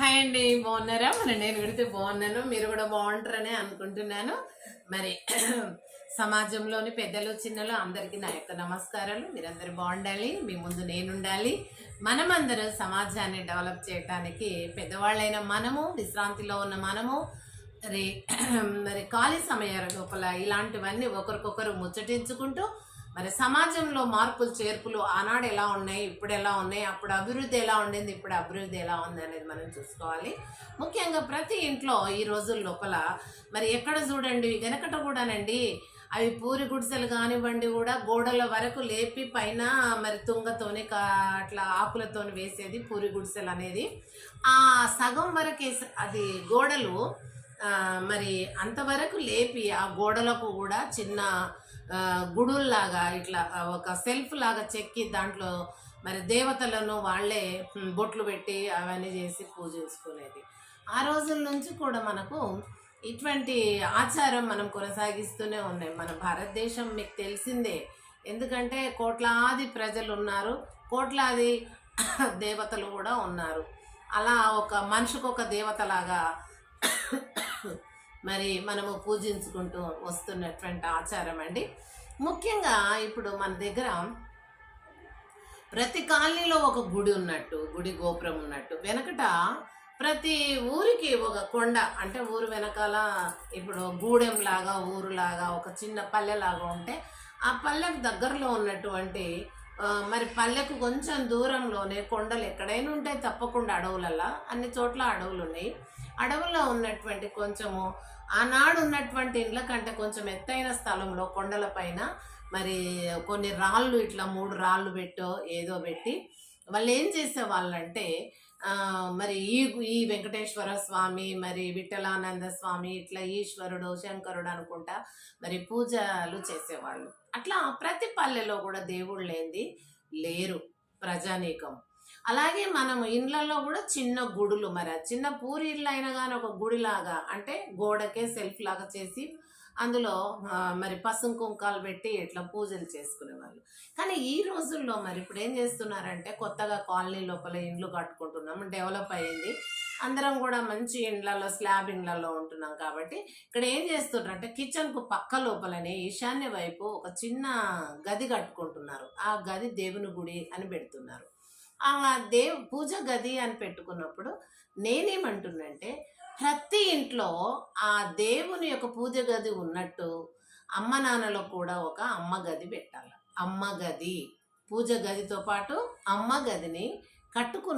Hi అండి, బాగున్నారా? నేను విడితే బాగున్నాను, మీరు కూడా బాగుంటారని అనుకుంటున్నాను. మరి సమాజంలోని పెద్దలు చిన్నలు అందరికీ నా యొక్క నమస్కారాలు. మీరందరూ బాగుండాలి, మీ ముందు నేనుండాలి. మనమందరూ సమాజాన్ని డెవలప్ చేయడానికి పెద్దవాళ్ళైన మనము, విశ్రాంతిలో ఉన్న మనము, మరి మరి ఖాళీ సమయాల లోపల ఇలాంటివన్నీ ఒకరికొకరు ముచ్చటించుకుంటూ మరి సమాజంలో మార్పులు చేర్పులు ఆనాడు ఎలా ఉన్నాయి, ఇప్పుడు ఎలా ఉన్నాయి, అప్పుడు అభివృద్ధి ఎలా ఉండేది, ఇప్పుడు అభివృద్ధి ఎలా ఉంది అనేది మనం చూసుకోవాలి. ముఖ్యంగా ప్రతి ఇంట్లో ఈ రోజుల లోపల మరి ఎక్కడ చూడండి వెనకట కూడానండి, అవి పూరి గుడిసెలు కానివ్వండి కూడా గోడల వరకు లేపి పైన మరి తుంగతోని అట్లా ఆకులతోని వేసేది పూరి గుడిసెలు అనేది. ఆ సగం వరకు అది గోడలు మరి అంతవరకు లేపి ఆ గోడలకు కూడా చిన్న గుడుల్లాగా ఇట్లా ఒక సెల్ఫ్ లాగా చెక్కి దాంట్లో మరి దేవతలను వాళ్ళే బొట్లు పెట్టి అవన్నీ చేసి పూజించుకునేది. ఆ రోజుల నుంచి కూడా మనకు ఇటువంటి ఆచారం మనం కొనసాగిస్తూనే ఉన్నాయి. మన భారతదేశం మీకు తెలిసిందే, ఎందుకంటే కోట్లాది ప్రజలు ఉన్నారు, కోట్లాది దేవతలు కూడా ఉన్నారు. అలా ఒక మనిషికి ఒక దేవతలాగా మరి మనము పూజించుకుంటూ వస్తున్నటువంటి ఆచారం అండి. ముఖ్యంగా ఇప్పుడు మన దగ్గర ప్రతి కాలనీలో ఒక గుడి ఉన్నట్టు, గుడి గోపురం ఉన్నట్టు, వెనకట ప్రతి ఊరికి ఒక కొండ, అంటే ఊరు వెనకాల ఇప్పుడు గూడెం లాగా ఊరులాగా ఒక చిన్న పల్లెలాగా ఉంటే ఆ పల్లెకు దగ్గరలో ఉన్నటువంటి మరి పల్లెకు కొంచెం దూరంలోనే కొండలు ఎక్కడైనా ఉంటాయి తప్పకుండా, అడవులల్లా అన్ని చోట్ల అడవులు ఉన్నాయి. అడవుల్లో ఉన్నటువంటి కొంచెము ఆనాడు ఉన్నటువంటి ఇండ్ల కంటే కొంచెం ఎత్తైన స్థలంలో కొండల పైన మరి కొన్ని రాళ్ళు, ఇట్లా 3 రాళ్ళు పెట్టో ఏదో పెట్టి వాళ్ళు ఏం చేసేవాళ్ళంటే మరి ఈ వెంకటేశ్వర స్వామి, మరి విఠలానంద స్వామి, ఇట్లా ఈశ్వరుడు శంకరుడు అనుకుంటా మరి పూజలు చేసేవాళ్ళు. అట్లా ప్రతి పల్లెలో కూడా దేవుళ్ళు లేనిది లేరు ప్రజానీకం. అలాగే మనం ఇండ్లలో కూడా చిన్న గుడులు, మరి చిన్న పూరి ఇల్లు అయినా కానీ ఒక గుడిలాగా, అంటే గోడకే సెల్ఫ్ లాగా చేసి అందులో మరి పసుపు కుంకాలు పెట్టి ఇట్లా పూజలు చేసుకునేవాళ్ళు. కానీ ఈ రోజుల్లో మరి ఇప్పుడు ఏం చేస్తున్నారంటే కొత్తగా కాలనీ లోపల ఇండ్లు కట్టుకుంటున్నాం, డెవలప్ అయ్యింది, అందరం కూడా మంచి ఇండ్లలో స్లాబ్ ఇండ్లలో ఉంటున్నాం. కాబట్టి ఇక్కడ ఏం చేస్తున్నారంటే కిచెన్కు పక్క లోపలనే ఈశాన్య వైపు ఒక చిన్న గది కట్టుకుంటున్నారు. ఆ గది దేవుని గుడి అని పెడుతున్నారు. ఆ పూజ గది అని పెట్టుకున్నప్పుడు నేనేమంటున్నంటే ప్రతి ఇంట్లో ఆ దేవుని యొక్క పూజ గది ఉన్నట్టు అమ్మ నాన్నలో కూడా ఒక అమ్మ గది పెట్టాలి. అమ్మ గది, పూజ గదితో పాటు అమ్మ గదిని కట్టుకున్న